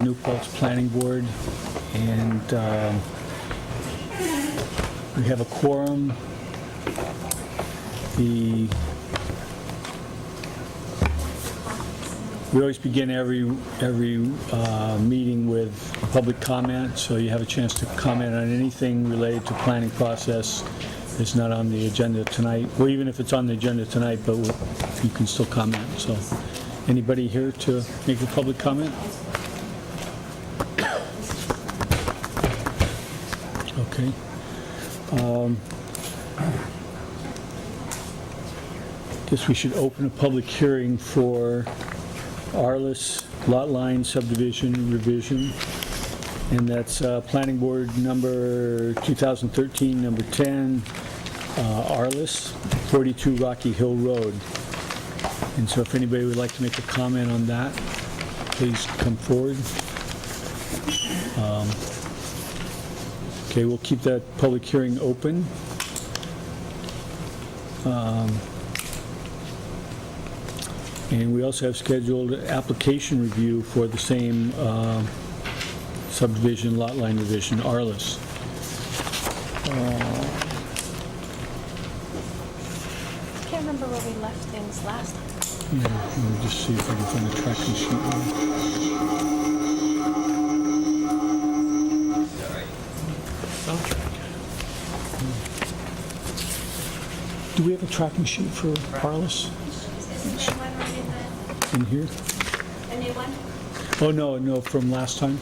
New Paltz Planning Board, and we have a quorum. We always begin every meeting with public comment, so you have a chance to comment on anything related to planning process. It's not on the agenda tonight, or even if it's on the agenda tonight, but you can still comment. So, anybody here to make a public comment? Okay. Guess we should open a public hearing for Arless lot line subdivision revision, and that's planning board number 2013 number 10, Arless, 42 Rocky Hill Road. And so if anybody would like to make a comment on that, please come forward. Okay, we'll keep that public hearing open. And we also have scheduled application review for the same subdivision lot line revision, Arless. I can't remember where we left things last time. Yeah, let me just see if I can find the tracking sheet here. Do we have a tracking sheet for Arless in here? A new one? Oh, no, from last time.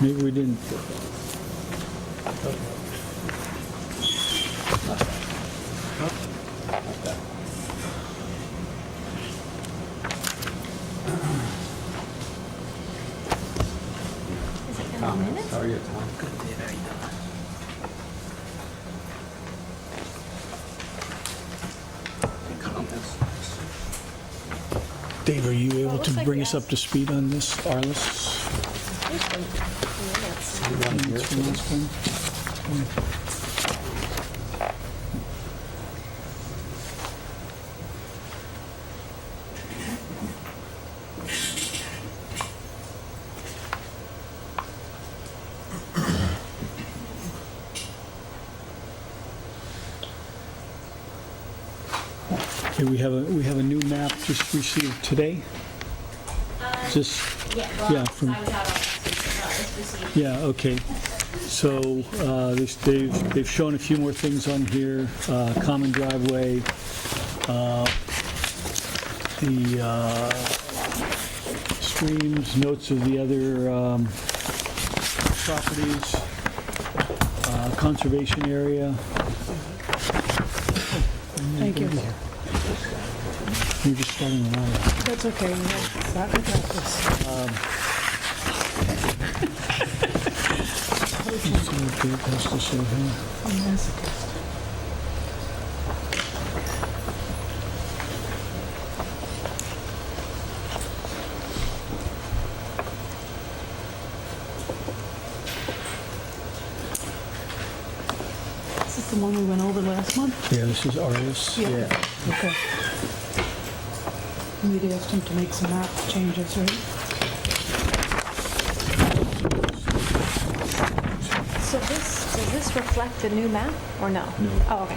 Maybe we didn't. Is it in the minutes? How are you, Tom? Dave, are you able looks to like bring we us up to speed on this, Arless? There's some minutes. Minutes from last time? Okay, we have a new map just received today. Is this? Yeah, from. I was out on last week, so no, it's received. Yeah, okay. So they've shown a few more things on here, common driveway, the streams, notes of the other properties, conservation area. Thank you. You're just starting the line. That's okay. You have soccer practice. That's to show here. I'm masochist. Is this the one we went over last month? Yeah, this is Arless. Yeah. Okay. We'd asked him to make some map changes, right? So does this reflect the new map or no? No. Oh, okay.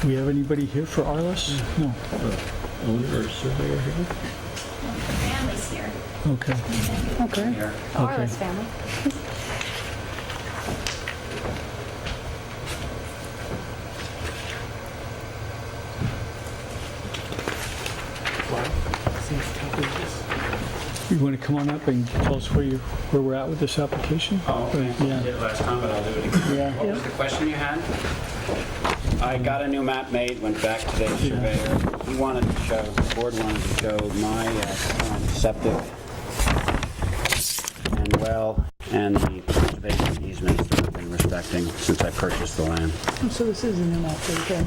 Do we have anybody here for Arless? No. Owner or surveyor here? Family's here. Okay. Okay. Arless family. You want to come on up and tell us where we're at with this application? Oh, okay. Yeah. I did it last time, but I'll do it again. Yeah. What was the question you had? I got a new map made, went back to the surveyor. He wanted to show, the board wanted to show my septic well and the conservation easements that I've been respecting since I purchased the land. So this is a new map, okay.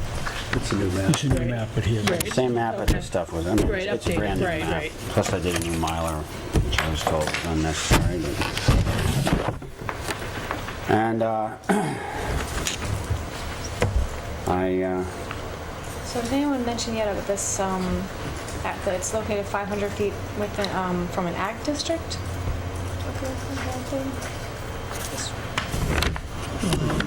It's a new map. This is a new map, but here. Same map, but this stuff was, I mean, Right, it's a updated, brand new right, map. right. Plus I did a new miler, which I was told was unnecessary, but... And, So did anyone mention yet about this, that it's located 500 feet within, from an ag district?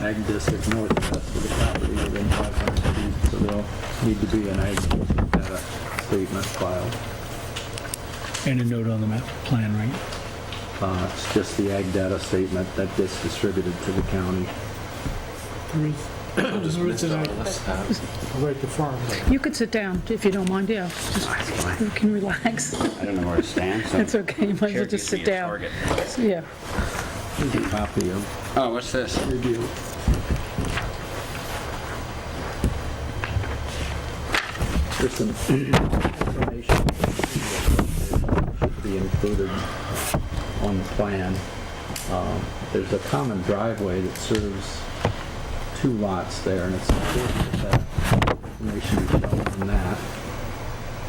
Ag district northwest of the property within 500 feet, so there'll need to be an ag data statement filed. And a note on the map plan, right? It's just the ag data statement that gets distributed to the county. Right to farm. You could sit down if you don't mind, yeah. Just, you can relax. I don't know where to stand, so... It's okay, you might as Chair well just gives me sit a down. target. Yeah. Here's a copy of Oh, what's this? review. There's some information that should be included on the plan. There's a common driveway that serves 2 lots there, and it's important that that information be shown on that.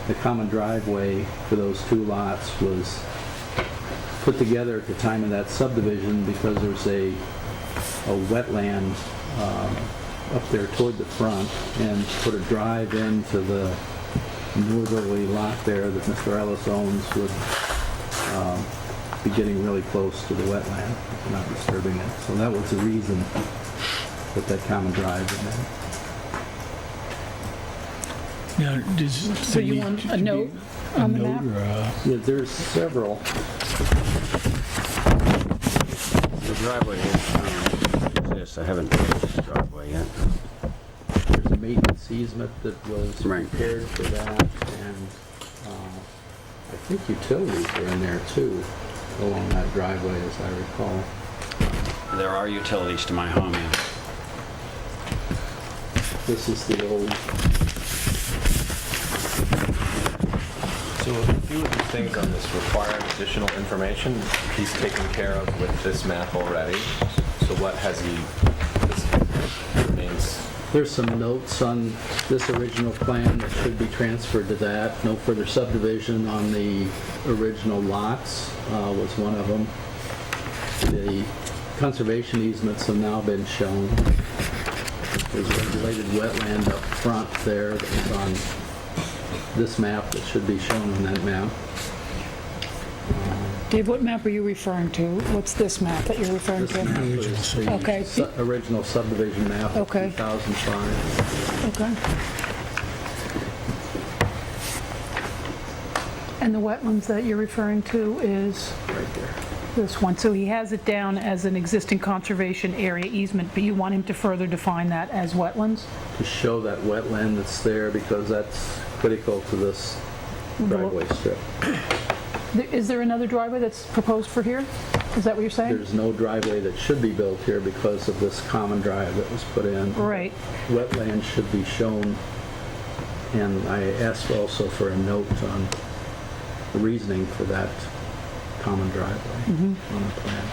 The common driveway for those 2 lots was put together at the time of that subdivision because there's a wetland up there toward the front, and put a drive into the northerly lot there that Mr. Arless owns would be getting really close to the wetland, not disturbing it. So that was the reason that that common drive in there. Now, does... So you want a note on the map? A note or a... Yeah, there's several. The driveway exists. I haven't finished the driveway yet. There's a maintenance easement that was Right. prepared for that, and I think utilities are in there too, along that driveway, as I recall. There are utilities to my home, yeah. This is the old, So a few of the things on this require additional information he's taken care of with this map already. So what has he, this remains, there's some notes on this original plan that should be transferred to that. No further subdivision on the original lots was one of them. The conservation easements have now been shown. There's a regulated wetland up front there that was on this map that should be shown on that map. Dave, what map are you referring to? What's this map that you're referring This to? map is the Okay. original subdivision map of Okay. 2005. Okay. And the wetlands that you're referring to is Right there. this one. So he has it down as an existing conservation area easement, but you want him to further define that as wetlands? To show that wetland that's there, because that's critical to this driveway strip. Is there another driveway that's proposed for here? Is that what you're saying? There's no driveway that should be built here because of this common drive that was put in. Right. Wetland should be shown, and I asked also for a note on the reasoning for that common driveway on the plan.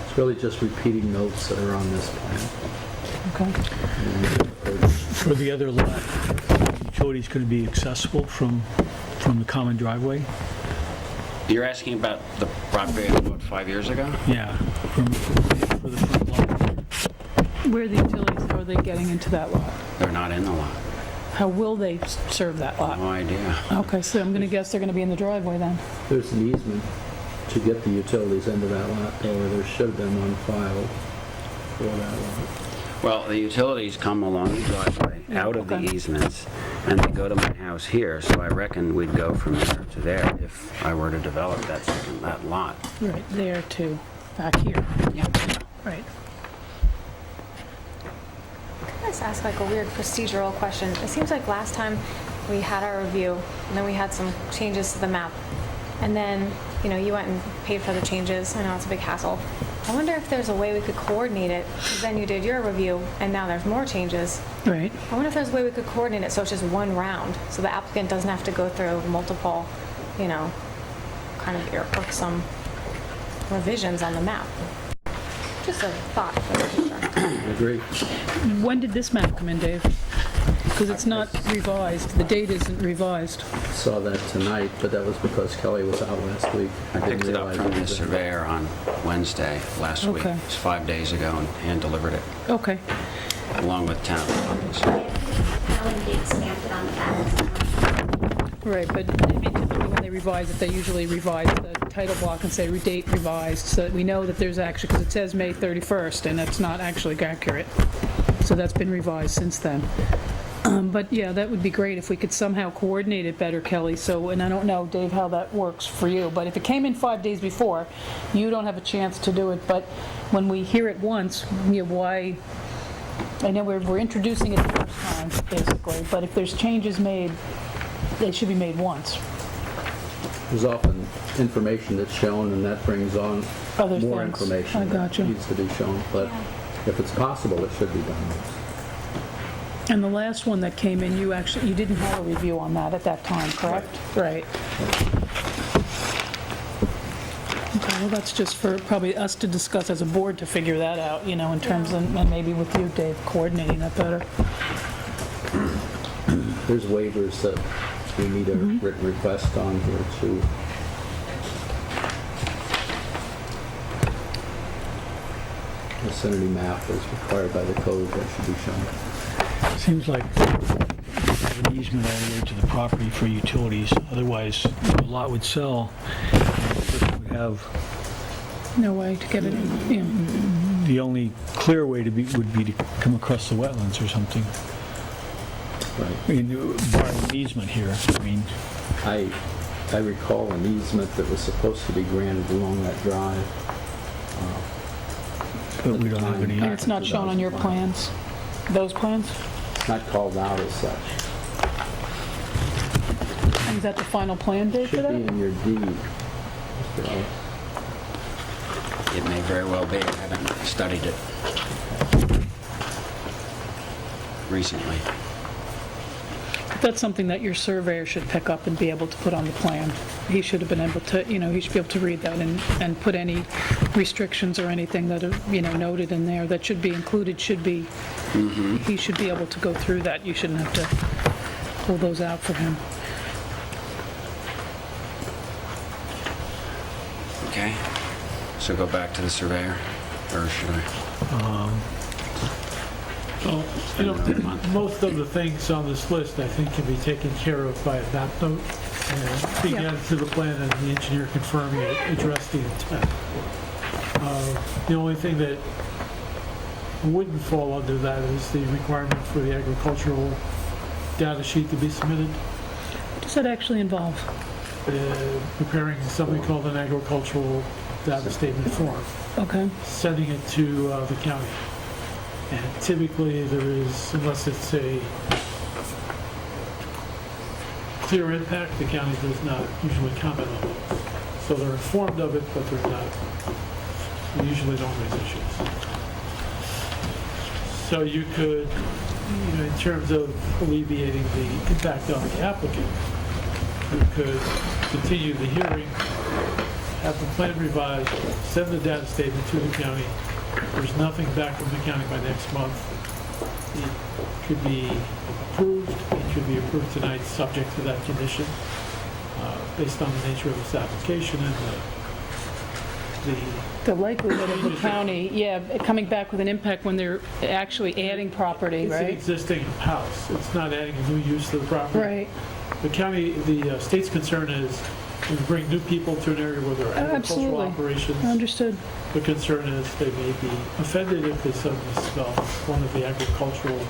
It's really just repeating notes that are on this plan. Okay. For the other lot, utilities going to be accessible from the common driveway? You're asking about the property, what, 5 years ago? Yeah, for the front lot. Where are the utilities, how are they getting into that lot? They're not in the lot. How will they serve that lot? No idea. Okay, so I'm gonna guess they're gonna be in the driveway then. There's an easement to get the utilities into that lot, though, or there should have been one filed for that lot. Well, the utilities come along the driveway, out of the okay. easements, and they go to my house here, so I reckon we'd go from there to there if I were to develop that lot. Right, there too, back here. Yeah. Right. Can I just ask like a weird procedural question? It seems like last time we had our review, and then we had some changes to the map. And then, you know, you went and paid for the changes. I know it's a big hassle. I wonder if there's a way we could coordinate it. 'Cause then you did your review, and now there's more changes. Right. I wonder if there's a way we could coordinate it so it's just one round, so the applicant doesn't have to go through multiple, you know, kind of irksome revisions on the map. Just a thought for the future. I agree. When did this map come in, Dave? Because it's not revised, the date isn't revised. Saw that tonight, but that was because Kelly was out last week. I Didn't picked it up realize from the was there. surveyor on Wednesday last week. Okay. It was 5 days ago, and hand-delivered it, Okay. along with town copies. Alan did stamp it on the back. Right, but I mean, typically when they revise it, they usually revise the title block and say date revised, so that we know that there's actually, because it says May 31st, and that's not actually accurate. So that's been revised since then. But yeah, that would be great if we could somehow coordinate it better, Kelly. So, and I don't know, Dave, how that works for you, but if it came in 5 days before, you don't have a chance to do it, but when we hear it once, you know, why, I know we're introducing it the first time, basically, but if there's changes made, they should be made once. There's often information that's shown, and that brings on Other more things. information I gotcha. that needs to be shown. But if it's possible, it should be done. And the last one that came in, you didn't have a review on that at that time, correct? Right. Okay, well, that's just for probably us to discuss as a board to figure that out, you know, in terms of, and maybe with you, Dave, coordinating that better. There's waivers that we need a written request on here too. The vicinity map is required by the code, that should be shown. Seems like an easement all the way to the property for utilities, otherwise the lot would sell. And the person would have, No way to get it in, yeah. the only clear way would be to come across the wetlands or something. Right. I mean, barring an easement here, I mean, I recall an easement that was supposed to be granted along that drive. but we don't have any. And it's not shown on your plans? Those plans? It's not called out as such. Is that the final plan date for Should be that? in your deed, Mr. Ellis. It may very well be. I haven't studied it recently. That's something that your surveyor should pick up and be able to put on the plan. He should have been able to, you know, he should be able to read that and put any restrictions or anything that are, you know, noted in there that should be included, should be, he should be able to go through that. You shouldn't have to pull those out for him. Okay, so go back to the surveyor, or should I? Well, you know, most of the things on this list, I think, can be taken care of by a map note and being Yeah. added to the plan and the engineer confirming it, address the intent. The only thing that wouldn't fall under that is the requirement for the agricultural data sheet to be submitted, What does that actually involve? preparing something called an agricultural data statement form, Okay. sending it to the county. And typically there is, unless it's a clear impact, the county does not usually comment on those. So they're informed of it, but they're not, we usually don't raise issues. So you could, you know, in terms of alleviating the impact on the applicant, you could continue the hearing, have the plan revised, send the data statement to the county. There's nothing back from the county by next month. It could be approved, it could be approved tonight, subject to that condition, based on the nature of this application and the The likelihood of the county, yeah, coming back with an impact when they're actually adding property, it's an right? existing house. It's not adding a new use to the property. Right. The county, the state's concern is we bring new people to an area where there are agricultural Absolutely. operations. Understood. The concern is they may be offended if they suddenly smell one of the agricultural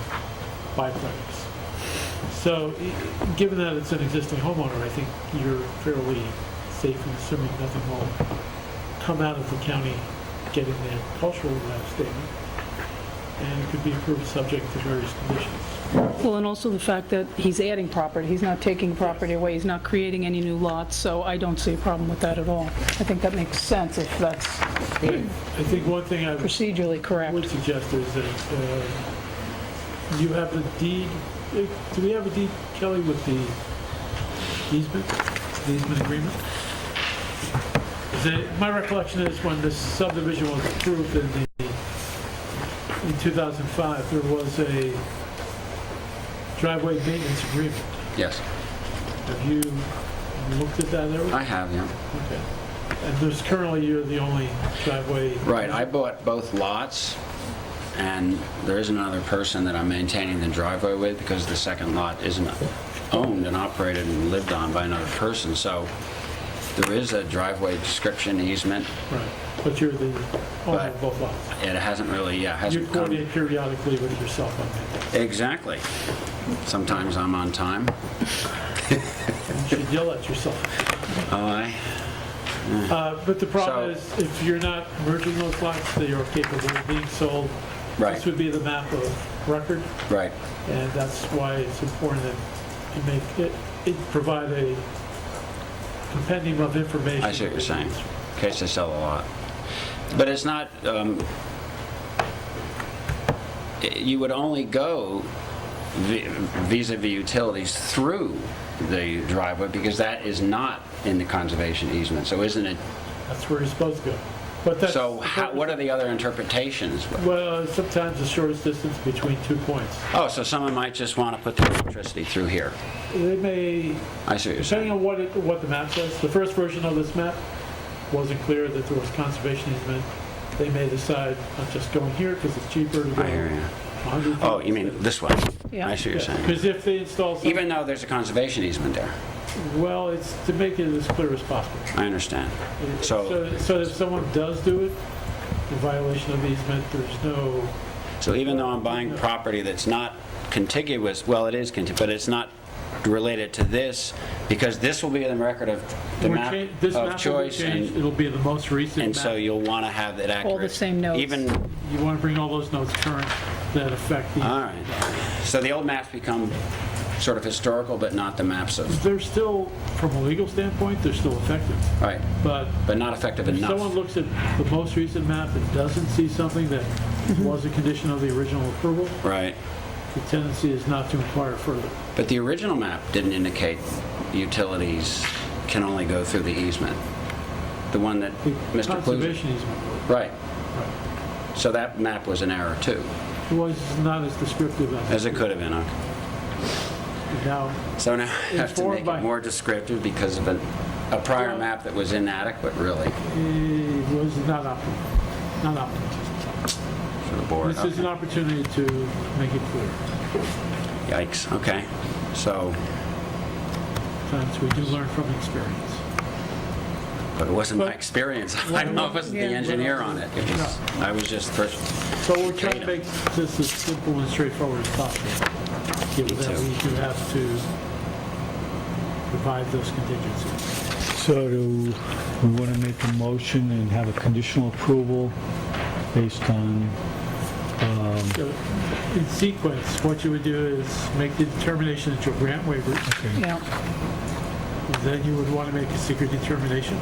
byproducts. So, given that it's an existing homeowner, I think you're fairly safe in assuming nothing will come out of the county getting the agricultural data statement, and it could be approved subject to various conditions. Well, and also the fact that he's adding property, he's not taking property away, he's not creating any new lots, so I don't see a problem with that at all. I think that makes sense if that's I think one thing I procedurally correct. would suggest is that you have the deed, do we have a deed, Kelly, with the easement agreement? Is My recollection is when this subdivision was approved in 2005, there was a driveway maintenance agreement. Yes, Have you looked at that ever? I have, yeah. Okay. And there's currently, you're the only driveway. Right, I bought both lots, and there isn't another person that I'm maintaining the driveway with because the second lot isn't owned and operated and lived on by another person, so there is a driveway description easement. Right, but you're the owner But- of both lots. It hasn't really, You hasn't come. coordinate periodically with yourself on that. Exactly. Sometimes I'm on time. You should yell at yourself. But the problem So- is, if you're not merging those lots, they are capable of being sold. Right. This would be the map of record, Right. and that's why it's important that you make it provide a compendium of information. I see what you're saying. In case they sell a lot. But it's not, you would only go vis-à-vis utilities through the driveway because that is not in the conservation easement, so isn't it? That's where you're supposed to go. But that's. So what are the other interpretations? Well, sometimes the shortest distance between 2 points. Oh, so someone might just want to put their electricity through here. They may, I see what you're depending saying. on what the map says, the first version of this map wasn't clear that there was conservation easement. They may decide, I'm just going here because it's cheaper to go. I hear you. 100 feet. Oh, you mean this way? Yeah. I see what you're saying. Because if they install some, Even though there's a conservation easement there. well, it's to make it as clear as possible. I understand. So So if someone does do it in violation of the easement, there's no, even though I'm buying property that's not contiguous, well, it is contiguous, but it's not related to this, because this will be in the record of the We're map cha- this map will of be choice, changed. and It'll be the most recent so map. you'll want to have it accurate. All the same notes. Even, You want to bring all those notes current that affect the. all right. So the old maps become sort of historical, but not the maps of, They're still, from a legal standpoint, they're still effective. right, But but not effective if someone enough. looks at the most recent map and doesn't see something that was a condition of the original approval, Right. the tendency is not to inquire further. But the original map didn't indicate utilities can only go through the easement. The one that The Mr. Kluger. conservation easement Right. So that map was an error too, was not as descriptive as it could have been. Okay. now. So now I have to Informed make by- it more descriptive because of a prior Well- map that was inadequate, really, It was not optimal, not optimal. for the board. This is an Okay. opportunity to make it clear. Yikes, okay. So, Sometimes we do learn from experience. but it wasn't my But- experience. I wasn't the Yeah. engineer on it. I was just first. So we're trying to Tatum. make this as simple and straightforward as possible, given Me that too. we do have to provide those contingencies. So do we want to make a motion and have a conditional approval based on, So in sequence, what you would do is make the determination that you'll grant waivers, okay, Yeah. then you would want to make a secret determination.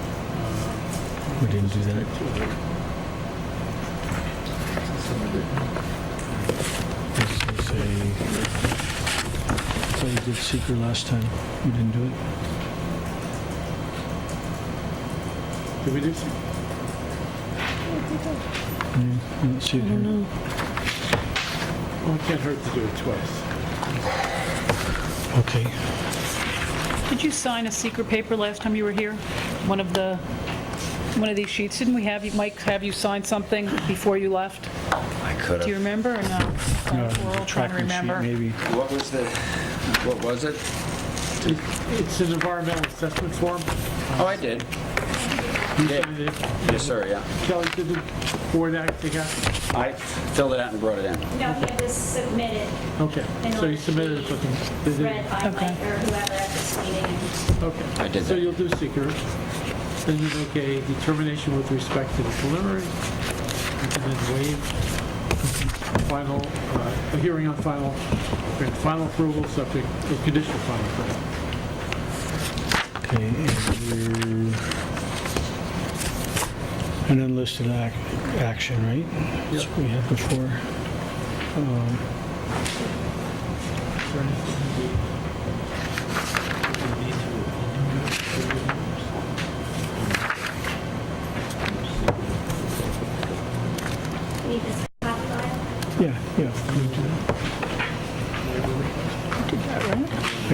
we didn't do that. This is I thought you did secret last time. You didn't do it? Did we do so? I don't see it here. Well, it can't hurt to do it twice. Okay. Did you sign a secret paper last time you were here? One of these sheets? Didn't we have you, Mike, have you sign something before you left? I could Do you have. remember or no? We're all trying to Tracking sheet, remember. Maybe. What was it? It's an environmental assessment form. Oh, I did. You Yeah. signed it. Yes, sir, yeah. Kelly, did the board act take action? I filled it out and brought it in. No, he had this submitted, Okay, so you submitted it, but they didn't. read by Mike Okay. or whoever at this meeting. Okay. I did So that. you'll do seeker, then you make a determination with respect to the preliminary, and then waive final, a hearing on final approval subject, conditional final approval. Okay, and we're an unlisted action, right? That's what we had before. Is there anything we need to enumerate?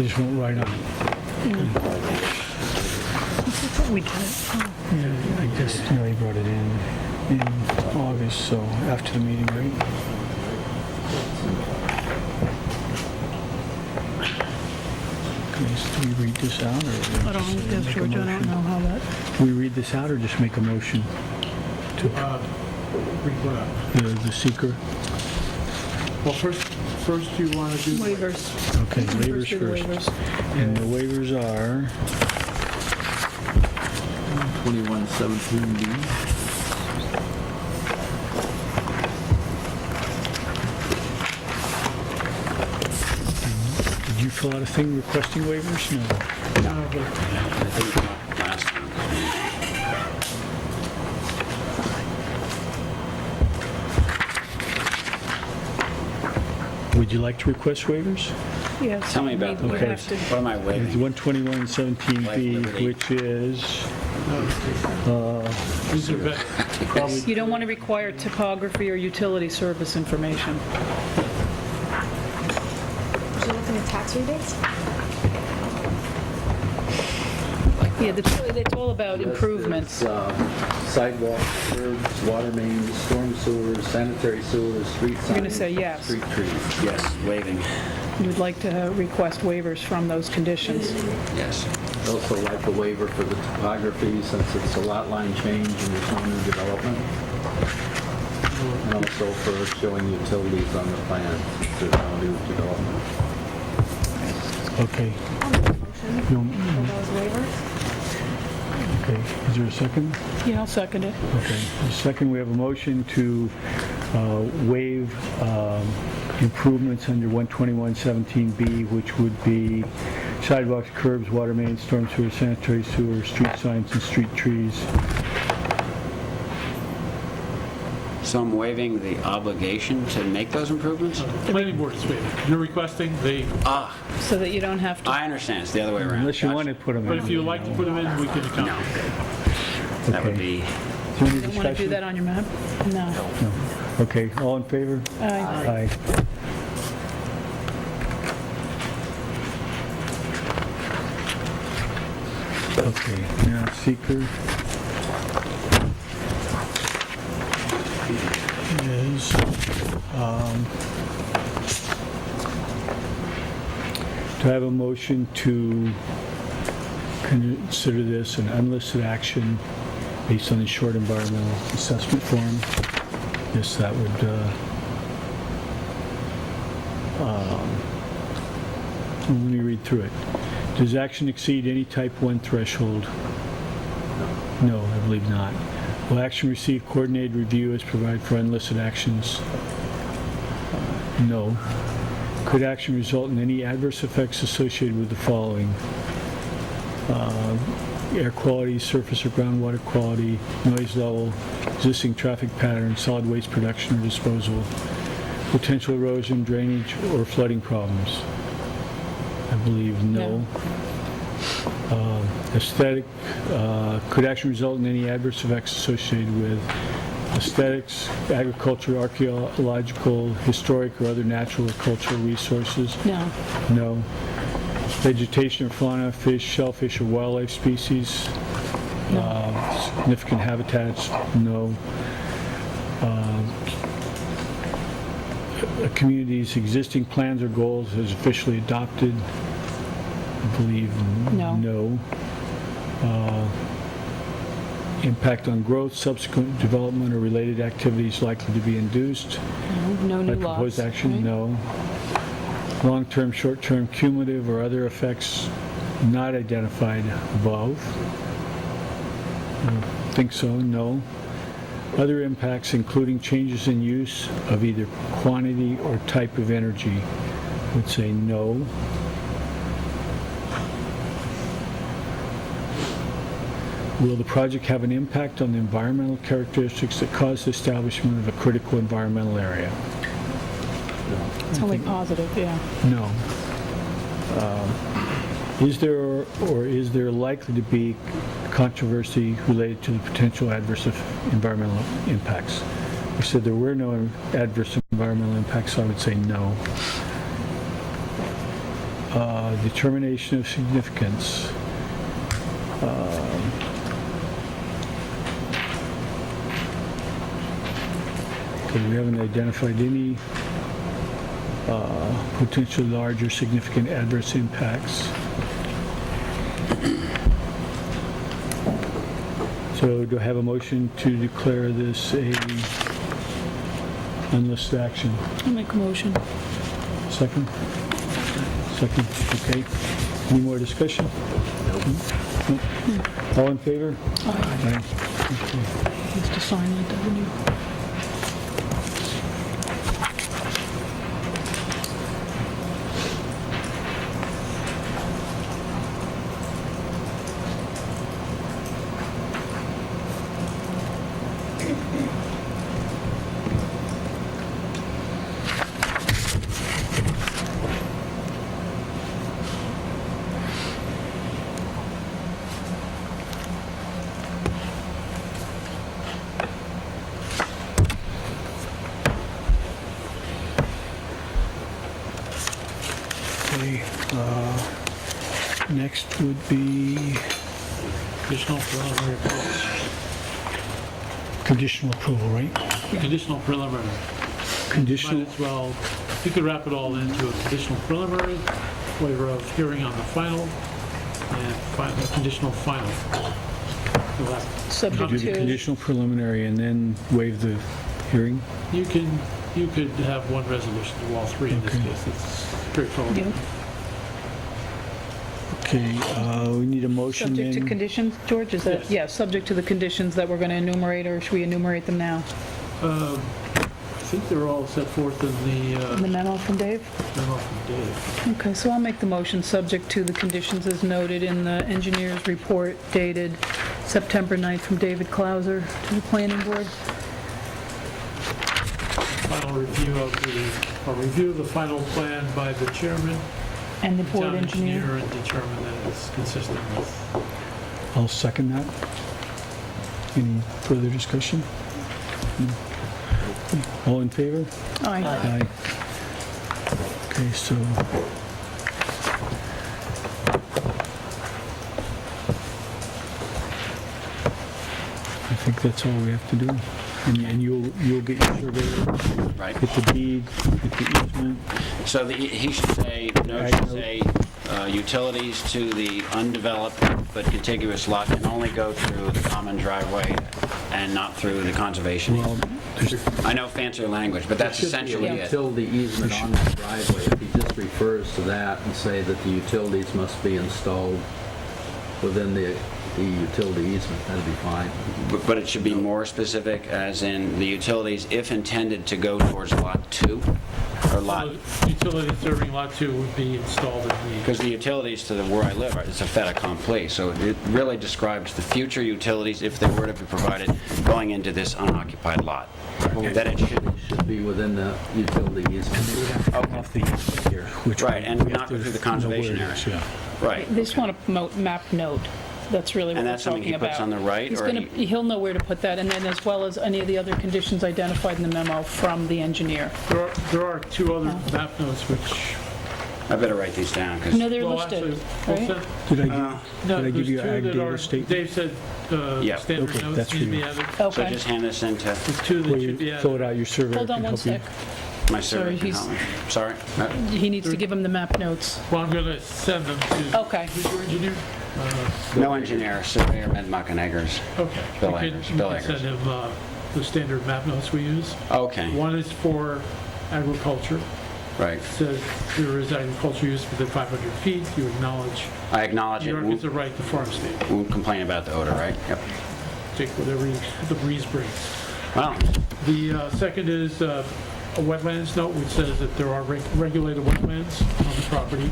I just won't write on it. We did it. Yeah, I guess, he brought it in August, so after the meeting, right? Okay, so do we read this out, or? I don't know, just, yes, make a George, I don't motion? know how that, Do we read this out, or just make a motion to, Read what up? the seeker? Well, first you want to do... waivers. Okay, waivers First do the first. waivers. And the waivers are, 2117B. did you fill out a thing requesting waivers? No. I think last time. Would you like to request waivers? Yes. Tell me about the we Okay. have to- waivers. What am I It's waiving? 12117B, Liberty. which is, These are probably... You don't want to require topography or utility service information. Was you looking at tax rebates? Yeah, it's all about improvements. Sidewalks, curbs, water mains, storm sewers, sanitary sewers, street signs. You're gonna say yes. Street trees. Yes, waiving, You would like to request waivers from those conditions. yes. Also like a waiver for the topography since it's a lot line change and there's no new development. And also for showing utilities on the plan, since there's no new development. okay. I'll make a motion You want- for those waivers. Okay, is there a second? Yeah, I'll second it. Okay. Second, we have a motion to waive improvements under 12117B, which would be sidewalks, curbs, water mains, storm sewer, sanitary sewer, street signs, and street trees. So I'm waiving the obligation to make those improvements? Planning board is waiving. You're requesting, Ah, So that you don't have to, I understand, it's the other way around. Unless you Gotcha. want to put them in. but if you like to put them in, we can No, accommodate. that would Okay. be, Is there any you don't want to do discussion? that on your map? No. No. Okay, all in favor? Aye. Aye. Okay, now seeker is, do I have a motion to consider this an unlisted action based on the short environmental assessment form? Yes, that would, let me read through it. Does action exceed any type 1 threshold? No, I believe not. Will action receive coordinated review as provided for unlisted actions? No. Could action result in any adverse effects associated with the following? Air quality, surface or groundwater quality, noise level, existing traffic patterns, solid waste production or disposal, potential erosion, drainage, or flooding problems? I believe no. Aesthetic, could action result in any adverse effects associated with aesthetics, agriculture, archaeological, historic, or other natural or cultural resources? No. No. Vegetation or fauna, fish, shellfish, or wildlife species? Significant habitats? No. A community's existing plans or goals as officially adopted? I believe No. no. Impact on growth, subsequent development, or related activities likely to be induced? No By new laws. proposed action, right? no. Long-term, short-term, cumulative, or other effects not identified above? I don't think so, no. Other impacts, including changes in use of either quantity or type of energy, would say no. Will the project have an impact on the environmental characteristics that cause the establishment of a critical environmental area? It's only positive, yeah. No. Is there or is there likely to be controversy related to the potential adverse environmental impacts? We said there were no adverse environmental impacts, so I would say no. Determination of significance. Okay, we haven't identified any potential large or significant adverse impacts. So do I have a motion to declare this a unlisted action? I'll make a motion. Second? Second, okay. Any more discussion? Nope. All in favor? Aye. Okay. Needs to sign that, doesn't he? Okay, next would be Conditional preliminary approval. conditional approval, right? Conditional preliminary. Conditional, Might as well, you could wrap it all into a conditional preliminary, waiver of hearing on the final, and conditional final. You'll have- do Subject the to, conditional preliminary and then waive the hearing? You could have one resolution to all three in this Okay. case. It's straightforward. yeah, Okay, we need a motion subject to then. conditions, George, is that, Yes. yeah, subject to the conditions that we're going to enumerate, or should we enumerate them now? I think they're all set forth in In the the memo from Dave? memo from Dave. Okay, so I'll make the motion, subject to the conditions as noted in the engineer's report dated September 9th from David Clauser to the planning board. Final review of the final plan by the chairman, And the board town engineer. engineer, and determine that it's consistent with. I'll second that. Any further discussion? No. All in favor? Aye. Aye. Okay, so I think that's all we have to do. And you'll get your surveyor, Right. get the deed, get the easement. So he should say, note should say, utilities to the undeveloped but contiguous lot can only go through the common driveway and not through the conservation Well, easement. there's, I know fancier language, but that's essentially There it. should be a utility easement on the driveway. If he just refers to that and say that the utilities must be installed within the utility easement, that'd be fine. But it should be more specific, as in the utilities, if intended to go towards Lot 2, or Lot, Utility serving lot 2 would be installed in the, because the utilities to where I live, it's a fait accompli, so it really describes the future utilities, if they were to be provided, going into this unoccupied lot. That it should, Should be within the utility easement. off the easement here, which. Right, and we have not go to through the know conservation where it is, area. yeah. right. They just want a map note. That's really what And we're that's something talking he about. puts on the right, He's or gonna, he'll know where to put that, and then as well as any of the other conditions identified in the memo from the engineer. there are two other map notes which, I better write these down, because No, they're well, listed, actually, right? Did I no, did I give there's you two ag that data are, statement? Dave said Yeah. standard Okay, notes that's need to for be you. added. so Okay, just hand this into There's two Will that you should be fill it added. out, your surveyor hold on can one help you? sec. my survey. Sorry, can help me. Sorry? No. He needs to give him the map notes. Well, I'm going to send them to. Okay. Who's your engineer? No engineer, surveyor, Medmuck, and Eggers. Okay. Bill You can- Eggers, you Bill can Eggers. send him the standard map notes we use. Okay, One is for agriculture. right. Says there is agriculture use within 500 feet. You acknowledge I acknowledge New it. York is a right to farm state. Won't complain about the odor, right? Yep. Take whatever the breeze brings. Well, The second is a wetlands note, which says that there are regulated wetlands on the property,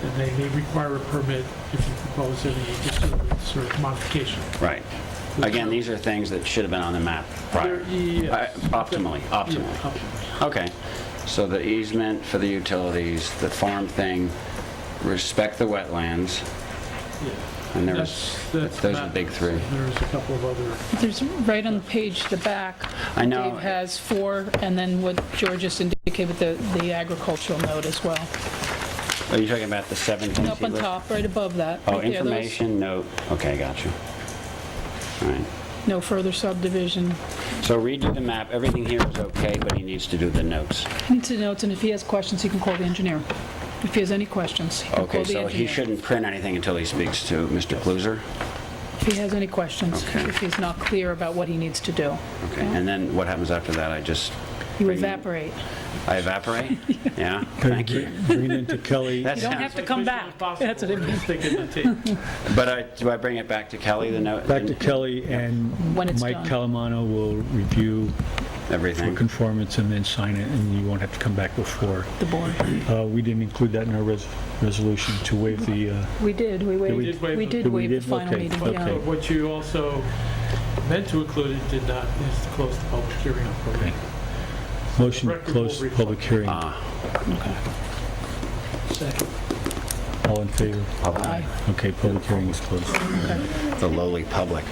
and they may require a permit if you propose any disturbance or modification. right. Again, these are things that should have been on the map prior. Yes. Optimally. Yeah, Okay, so the easement for the utilities, the farm thing, respect the wetlands, yeah. and there's, That's those are the map big notes. three. There's a couple of other, There's, right on the page, the back. I know. Dave has 4, and then what George just indicated with the agricultural note as well. Are you talking about the 17? Up on top, right above that. Oh, right there, those- information, note, okay, got you. All right. No further subdivision. So redo the map, everything here is okay, but he needs to do the notes. He needs to notes, and if he has questions, he can call the engineer. If he has any questions, he can Okay, call the so he engineer. shouldn't print anything until he speaks to Mr. Kluser? If he has any questions, Okay. if he's not clear about what he needs to do. Okay, and then what happens after that? I just... You bring- evaporate. I evaporate? Yeah, thank you. Bring it into Kelly. That You don't sounds- have to come back. That's what it means. Stick in the tape. But do I bring it back to Kelly, the note? Back to Kelly, and When it's Mike done. Calamano will review for Everything? conformance and then sign it, and you won't have to come back before. The board. We didn't include that in our resolution to waive the, We did, we waived, did waive we the- did Did we waive the did? final Okay, meeting, But yeah. what you also meant to include and did not is to close the public hearing on probate. motion to Record will close the reflect. public hearing. Okay. Second. All in favor? Aye. Okay, public hearing is closed. The lowly public.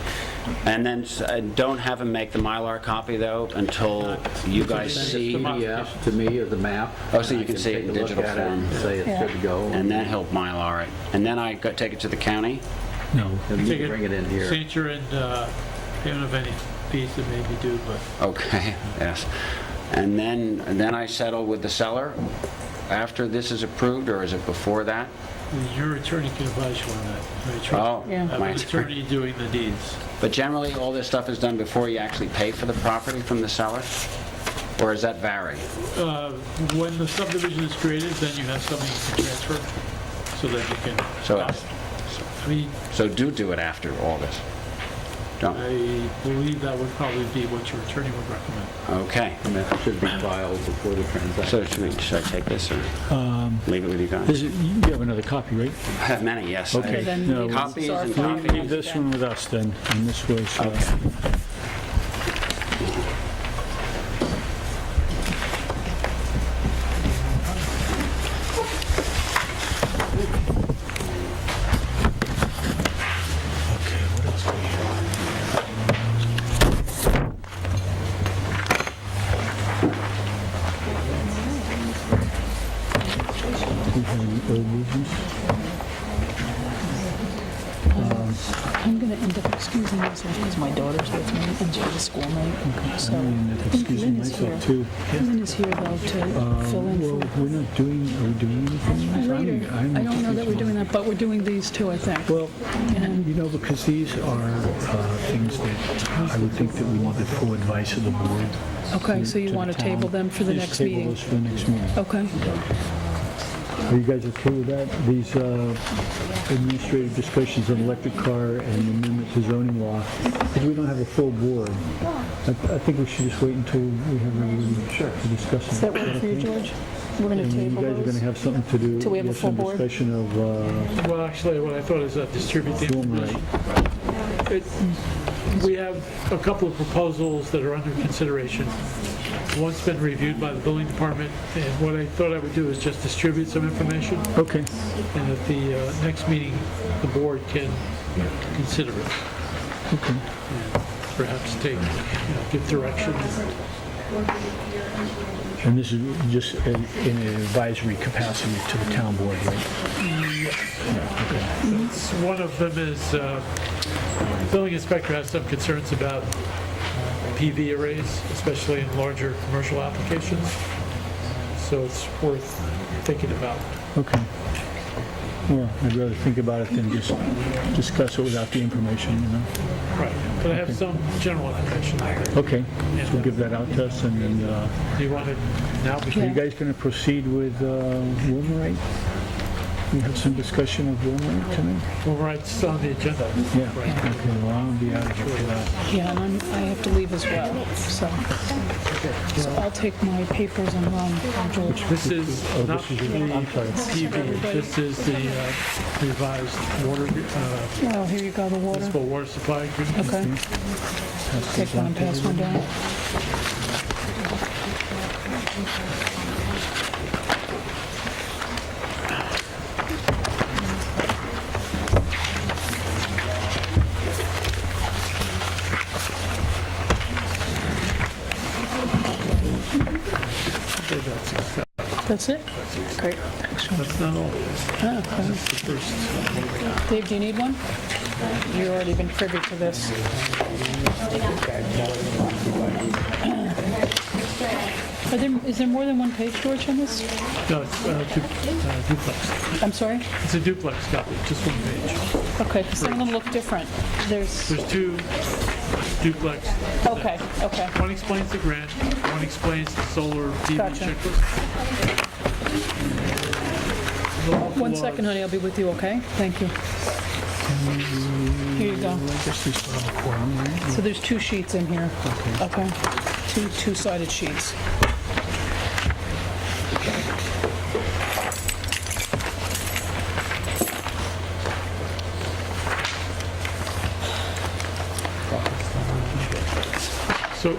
And then don't have him make the Mylar copy, though, until you guys see... PDF to me of the map. Oh, so you I can see it in take a look digital at it form. and say it's good to go. And then he'll Mylar it. And then I take it to the county? No, You need Take to it- bring it in here. Signature and payment of any fees that may be due, but Okay, yes. And then I settle with the seller after this is approved, or is it before that? your attorney can advise you on that. Your attorney- Oh, Yeah. Have my an attorney doing the deeds. But generally, all this stuff is done before you actually pay for the property from the seller? Or does that vary? When the subdivision is created, then you have something you can transfer, so that you can, So, I mean, so do it after all this? Don't? I believe that would probably be what your attorney would recommend. Okay. And that should be filed before the So transaction. should I take this or leave it with you guys? you have another copy, right? I have many, yes. Okay. Then No, maybe Copies it's our and fault. copies. Leave this one with us then, and this was, Okay. okay, what else do we have? Do we have any old business? I'm going to end up excusing myself because my daughter's with me and she's a schoolmate. So I mean, I think excusing Lynn is here. myself too. Lynn is here though to fill in Well, for. we're not doing, are we doing anything? Later. I don't know that we're doing that, but we're doing these two, I think. Well, you know, because these are things that I would think that we need the full advice of the board. Okay, so you to want to the table town. them for the Just next table meeting? those for the next meeting. Okay. Are you guys okay with that? These administrative discussions on electric car and amendment to zoning law, because we don't have a full board. I think we should just wait until we have everybody to discuss it. Does that work for you, George? We're going And to then you table guys are going to those? have something to do. Till we have a have full some board? discussion of Well, actually, what I thought is distribute the film information. right. We have a couple of proposals that are under consideration. One's been reviewed by the building department, and what I thought I would do is just distribute some information, Okay, and at the next meeting, the board can consider it. okay. And perhaps give direction. And this is just in an advisory capacity to the town board, right? One of them is, building inspector has some concerns about PV arrays, especially in larger commercial applications. So it's worth thinking about. Okay. Well, I'd rather think about it than just discuss it without the information, you know? Right, but I have some general information. Okay, so we'll give that out to us, and then, Do you want it now? are you guys going to proceed with Wilmerite? We have some discussion of Wilmerite tonight? Well, right, it's on the agenda. Yeah, okay, well, I'll be out of here for that. Yeah, and I have to leave as well, so. So I'll take my papers and run, George. This is Oh, not this the is, I'm sorry. PV, this is the revised water, Oh, here you go, the water. municipal water supply agreement. Okay. Take one and pass one down. That's it? Great, thanks, John. That's not all. Ah, okay. Dave, do you need one? You've already been privy to this. Is there more than one page, George, on this? No, it's duplex. I'm sorry? It's a duplex copy, just one page. Okay, because some of them look different. There's, There's two duplex. okay, okay. One explains the grant, one explains the solar PV Gotcha. checklist. The local One laws. second, honey, I'll be with you, okay? Thank you. Here you go. I guess we still have a quorum, right? So there's 2 sheets in here. Okay. Two-sided sheets. So,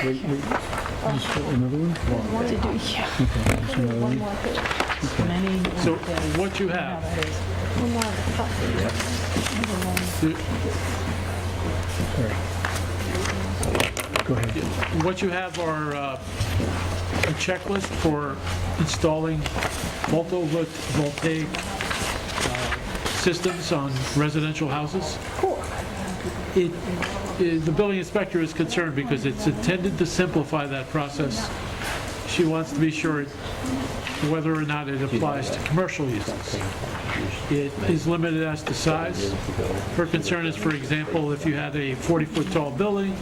Wait, just another one? so what you have, Go ahead. what you have are a checklist for installing photovoltaic systems on residential houses. The building inspector is concerned because it's intended to simplify that process. She wants to be sure whether or not it applies to commercial uses. It is limited as to size. Her concern is, for example, if you had a 40-foot tall building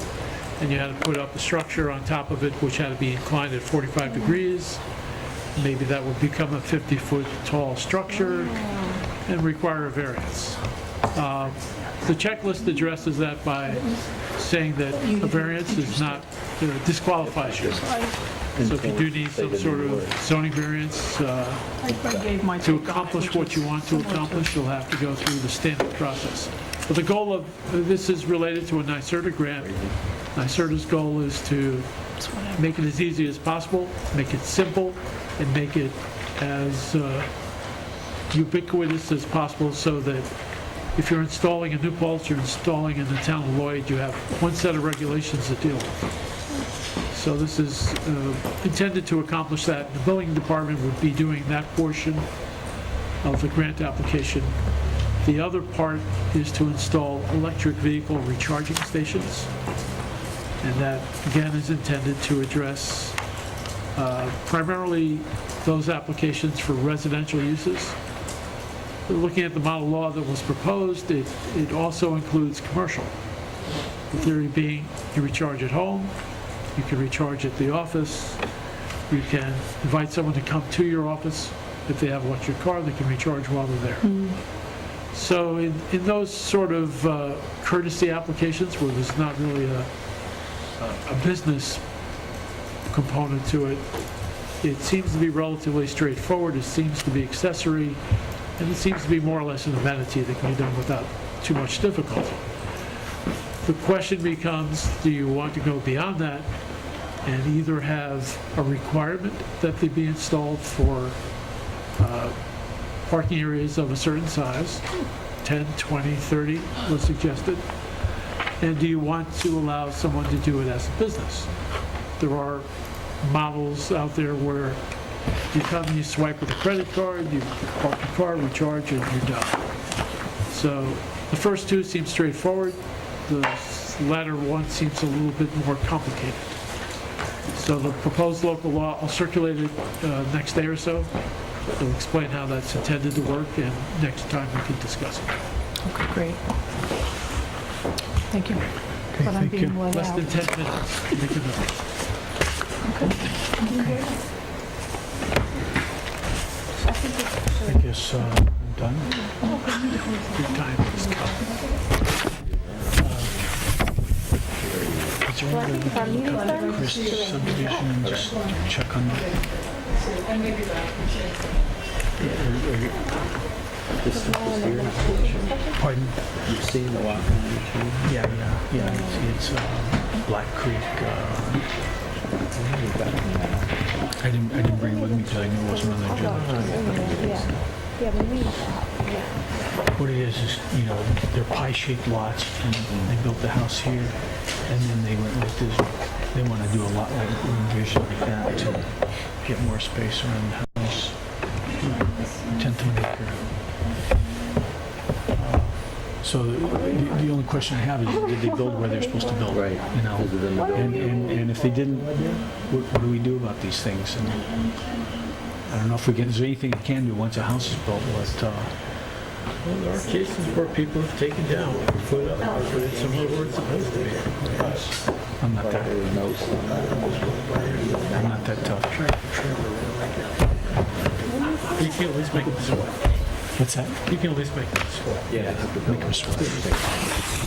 and you had to put up a structure on top of it which had to be inclined at 45 degrees, maybe that would become a 50-foot tall structure and require a variance. The checklist addresses that by saying that a variance is not, disqualifies you. So if you do need some sort of zoning variance to accomplish what you want to accomplish, you'll have to go through the standard process. But the goal of, this is related to a NYSERDA grant. NYSERDA's goal is to make it as easy as possible, make it simple, and make it as ubiquitous as possible so that if you're installing in New Paltz, you're installing in the town of Lloyd, you have one set of regulations to deal with. So this is intended to accomplish that. The building department would be doing that portion of the grant application. The other part is to install electric vehicle recharging stations. And that, again, is intended to address primarily those applications for residential uses. Looking at the model law that was proposed, it also includes commercial. The theory being you recharge at home, you can recharge at the office, you can invite someone to come to your office. If they have an electric car, they can recharge while they're there. So in those sort of courtesy applications where there's not really a business component to it, it seems to be relatively straightforward, it seems to be accessory, and it seems to be more or less an amenity that can be done without too much difficulty. The question becomes, do you want to go beyond that and either have a requirement that they be installed for parking areas of a certain size, 10, 20, 30 was suggested, and do you want to allow someone to do it as a business? There are models out there where you come, you swipe with a credit card, you park your car, recharge, and you're done. So the first two seem straightforward. The latter one seems a little bit more complicated. So the proposed local law, I'll circulate it next day or so. It'll explain how that's intended to work, and next time we can discuss it. Okay, great. Thank you. Okay, But I'm thank you. being let Less out. than 10 minutes to make a note. I guess I'm done. Your time is coming. Is there any way we can look up Chris' subdivision and just check on that? This stuff is here. Pardon? You've seen the lot line Yeah. It's Black Creek. I didn't bring it with me because I knew it wasn't on the agenda. What it is, they're pie-shaped lots, and they built the house here, and then they went with this They want to do a lot like revision like that to get more space around the house. 1/10 of an acre. So the only question I have is, did they build where they're supposed to build? Right. You know, Is it in the building? and if they didn't, what do we do about these things? And I don't know if we can, is there anything we can do once a house is built, but, Well, there are cases where people have taken down, put up, put it somewhere where it's supposed to be. I'm not that, There are notes on that. I'm not that tough. You can at least make it this way. What's that? You can at least make it this way. Yeah. Make them sweat.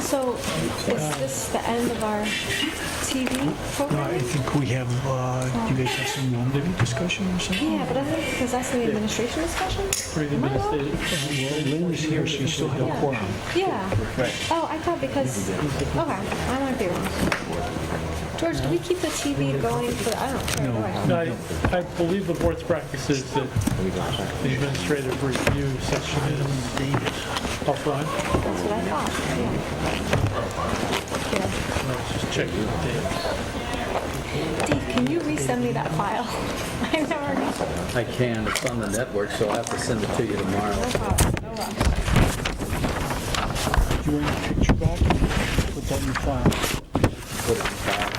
So is this the end of our TV No, I program? think we have, you guys have some longevity discussion or something? Yeah, but I think, because that's the administration discussion? Pretty Am I wrong? administrative. Well, Lynn is here, so you still have a quorum. Yeah. Oh, I thought because, okay, I might be wrong. George, do we keep the TV going for, I don't care, do I? No, I believe the board's practice is that the administrative review section is offline. That's what I thought, yeah. Let's just check the dates. Dave, can you resend me that file? I never, I can, it's on the network, so I'll have to send it to you tomorrow. no problem, no rush. Do you want your picture back? Put that in your file. Put it in file.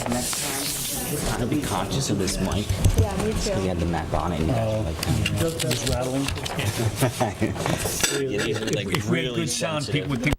Next time, trying to be conscious of this mic. Yeah, me We too. had the Mac on it. And Just rattling. yeah, these are like If we had really good sound, sensitive. people would think